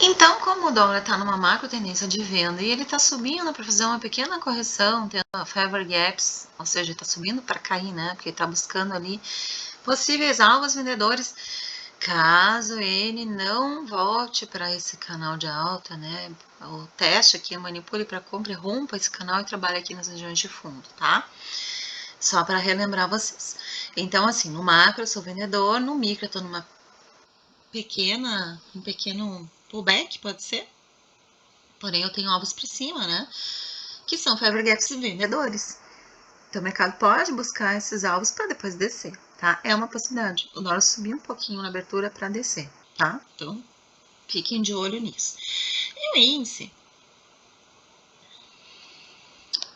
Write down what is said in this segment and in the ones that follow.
Então, como o dólar está numa macro tendência de venda e ele está subindo para fazer uma pequena correção, tendo favor gaps, ou seja, está subindo para cair, né? Porque está buscando ali possíveis alvos vendedores, caso ele não volte para esse canal de alta, né? O teste aqui, manipule para compra e rompa esse canal e trabalhe aqui nas regiões de fundo, tá? Só para relembrar vocês. Então, assim, no macro eu sou vendedor, no micro eu estou numa um pequeno pullback, pode ser? Porém, eu tenho alvos para cima, né? Que são favor gaps e vendedores. Então, o mercado pode buscar esses alvos para depois descer, tá? É uma possibilidade. O dólar subir um pouquinho na abertura para descer, tá? Então, fiquem de olho nisso. E o índice?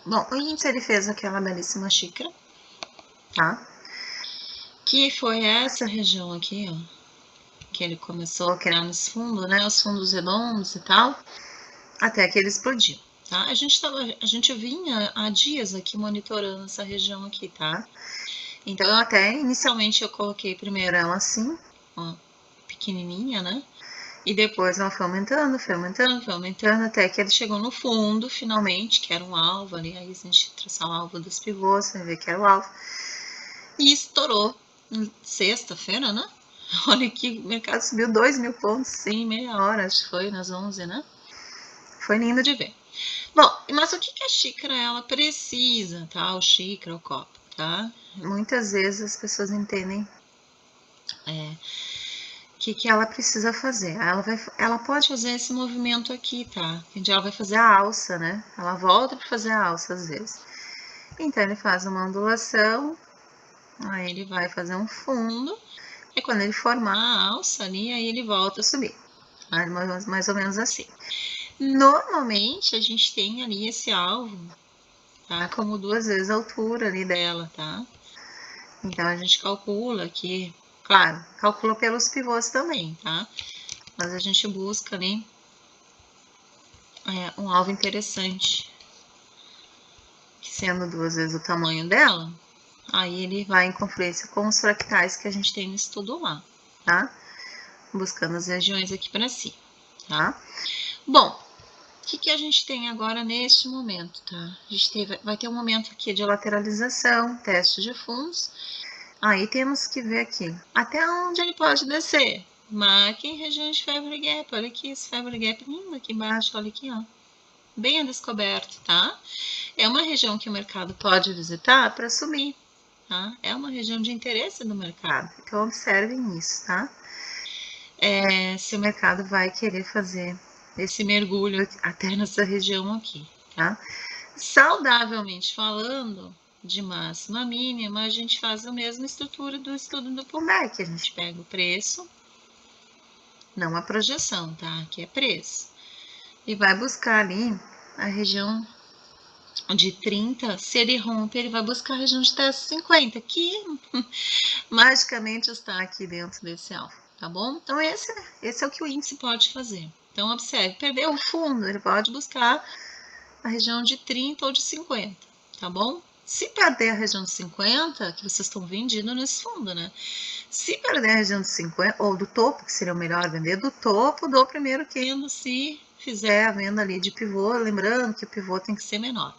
Bom, o índice ele fez aquela belíssima xícara, tá? Que foi essa região aqui, ó. Que ele começou a criar nos fundos, né? Os fundos redondos e tal. Até que ele explodiu. Tá? A gente vinha há dias aqui monitorando essa região aqui, tá? Então, eu até inicialmente eu coloquei primeiro ela assim, ó, pequenininha, né? E depois ela foi aumentando, até que ele chegou no fundo, finalmente, que era um alvo ali. Aí a gente traçar o alvo dos pivôs, vai ver que era o alvo. E estourou sexta-feira, né? Olha que o mercado subiu 2.000 pontos em meia hora, acho que foi nas 11, né? Foi lindo de ver. Bom, mas o que a xícara ela precisa, tá? O xícara, o copo, tá? Muitas vezes as pessoas entendem o que ela precisa fazer. Ela pode fazer esse movimento aqui, tá? Ela vai fazer a alça, né? Ela volta para fazer a alça às vezes. Então ele faz uma ondulação, aí ele vai fazer um fundo, e quando ele formar a alça ali, aí ele volta a subir. Tá? Mais ou menos assim. Normalmente a gente tem ali esse alvo, tá? Como 2 vezes a altura ali dela, tá? Então a gente calcula aqui, claro, calcula pelos pivôs também, tá? Mas a gente busca ali um alvo interessante, que sendo 2 vezes o tamanho dela, aí ele vai em confluência com os fractais que a gente tem no estudo lá, tá? Buscando as regiões aqui para cima, tá? Bom, o que a gente tem agora neste momento, tá? A gente vai ter um momento aqui de lateralização, teste de fundos. Aí temos que ver aqui, até onde ele pode descer. Marquem região de favor gap, olha aqui esse favor gap lindo aqui embaixo, olha aqui, ó. Bem descoberto, tá? É uma região que o mercado pode visitar para subir, tá? É uma região de interesse do mercado, então observem isso, tá? Se o mercado vai querer fazer esse mergulho até nessa região aqui, tá? Saudavelmente falando, de máxima a mínima, a gente faz a mesma estrutura do estudo do pullback. A gente pega o preço, não a projeção, tá? Aqui é preço. E vai buscar ali a região de 30. Se ele rompe, ele vai buscar a região de teste 50, que magicamente está aqui dentro desse alvo, tá bom? Então, esse é o que o índice pode fazer. Então, observe, perdeu o fundo, ele pode buscar a região de 30 ou de 50, tá bom? Se perder a região de 50, que vocês estão vendidos nesse fundo, né? Se perder a região de 50, ou do topo, que seria o melhor vender, do topo do primeiro candle, se fizer a venda ali de pivô, lembrando que o pivô tem que ser menor.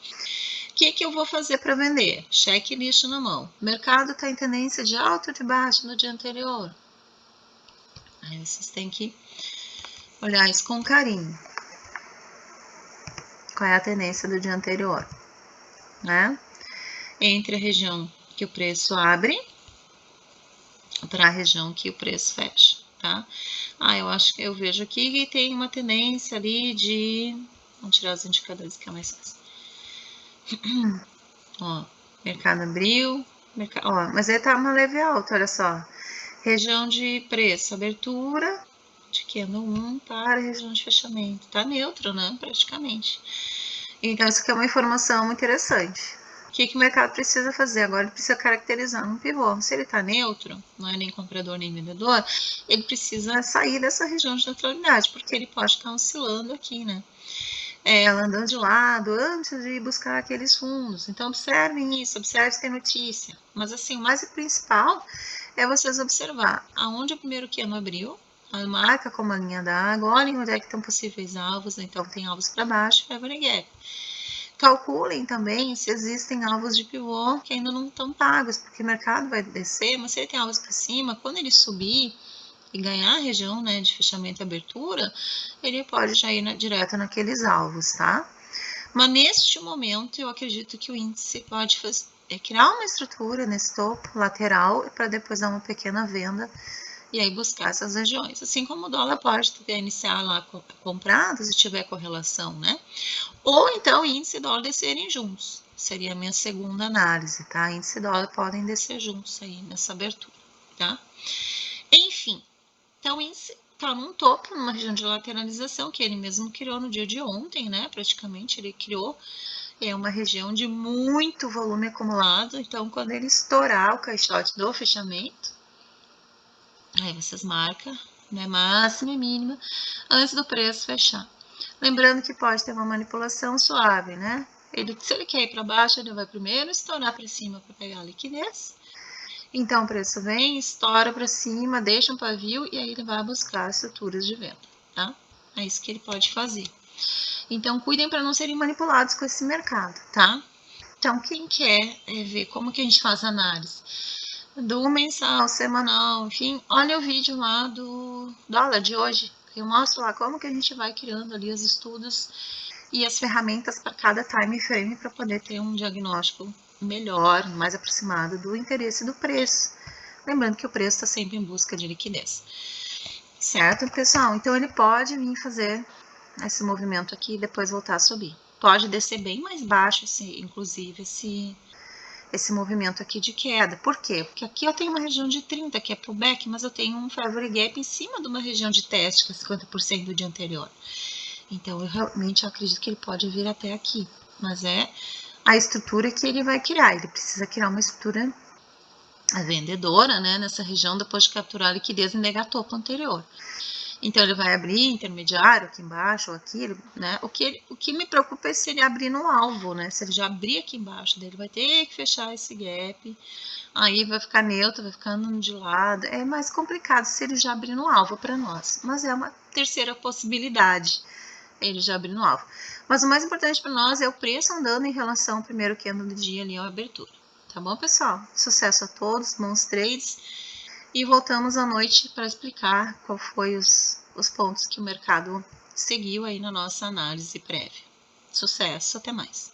O que eu vou fazer para vender? Checklist na mão. O mercado está em tendência de alta ou de baixo no dia anterior? Aí vocês têm que olhar isso com carinho. Qual é a tendência do dia anterior, né? Entre a região que o preço abre para a região que o preço fecha, tá? Eu acho que eu vejo aqui que tem uma tendência ali de... Vamos tirar os indicadores que é mais fácil. Ó, mercado abriu, ó, mas ele tá uma leve alta, olha só. Região de preço, abertura de candle 1 para a região de fechamento. Tá neutro, né? Praticamente. Então, isso aqui é uma informação interessante. O que o mercado precisa fazer? Agora ele precisa caracterizar um pivô. Se ele está neutro, não é nem comprador nem vendedor, ele precisa sair dessa região de neutralidade, porque ele pode estar oscilando aqui, né? Ela andando de lado antes de buscar aqueles fundos. Então, observem isso, observe se tem notícia. Mas, assim, o mais principal é vocês observar aonde o primeiro candle abriu, marca como a linha d'água, olhem onde é que estão possíveis alvos, então tem alvos para baixo, favor gap. Calculem também se existem alvos de pivô que ainda não estão pagos, porque o mercado vai descer, mas se ele tem alvos para cima, quando ele subir e ganhar a região, né, de fechamento e abertura, ele pode já ir direto naqueles alvos, tá? Mas neste momento, eu acredito que o índice pode criar uma estrutura nesse topo lateral para depois dar uma pequena venda e aí buscar essas regiões. Assim como o dólar pode iniciar lá comprado se tiver correlação, né? Ou então índice e dólar descerem juntos. Seria a minha segunda análise, tá? Índice e dólar podem descer juntos aí nessa abertura, tá? Enfim, então o índice está num topo, numa região de lateralização que ele mesmo criou no dia de ontem, né? Praticamente ele criou uma região de muito volume acumulado. Então, quando ele estourar o caixote do fechamento, aí vocês marcam, né? Máxima e mínima antes do preço fechar. Lembrando que pode ter uma manipulação suave, né? Se ele quer ir para baixo, ele vai primeiro estourar para cima para pegar a liquidez. Então, o preço vem, estoura para cima, deixa um pavio e aí ele vai buscar estruturas de venda, tá? É isso que ele pode fazer. Então, cuidem para não serem manipulados com esse mercado, tá? Então, quem quer ver como que a gente faz análise do mensal, semanal, enfim, olha o vídeo lá do dólar de hoje. Eu mostro lá como que a gente vai criando ali os estudos e as ferramentas para cada time frame para poder ter um diagnóstico melhor, mais aproximado do interesse do preço. Lembrando que o preço está sempre em busca de liquidez. Certo, pessoal? Então ele pode vir fazer esse movimento aqui e depois voltar a subir. Pode descer bem mais baixo, inclusive, esse movimento aqui de queda. Por quê? Porque aqui eu tenho uma região de 30, que é pullback, mas eu tenho um favor gap em cima de uma região de teste, que é 50% do dia anterior. Então, eu realmente acredito que ele pode vir até aqui, mas é a estrutura que ele vai criar. Ele precisa criar uma estrutura vendedora, né, nessa região depois de capturar a liquidez e negar topo anterior. Então, ele vai abrir intermediário aqui embaixo ou aqui, né? O que me preocupa é se ele abrir no alvo, né? Se ele já abrir aqui embaixo dele, vai ter que fechar esse gap. Aí vai ficar neutro, vai ficar andando de lado. É mais complicado se ele já abrir no alvo para nós. Mas é uma terceira possibilidade, ele já abrir no alvo. Mas o mais importante para nós é o preço andando em relação ao primeiro candle do dia ali, a abertura. Tá bom, pessoal? Sucesso a todos, bons trades. E voltamos à noite para explicar qual foi os pontos que o mercado seguiu aí na nossa análise prévia. Sucesso, até mais.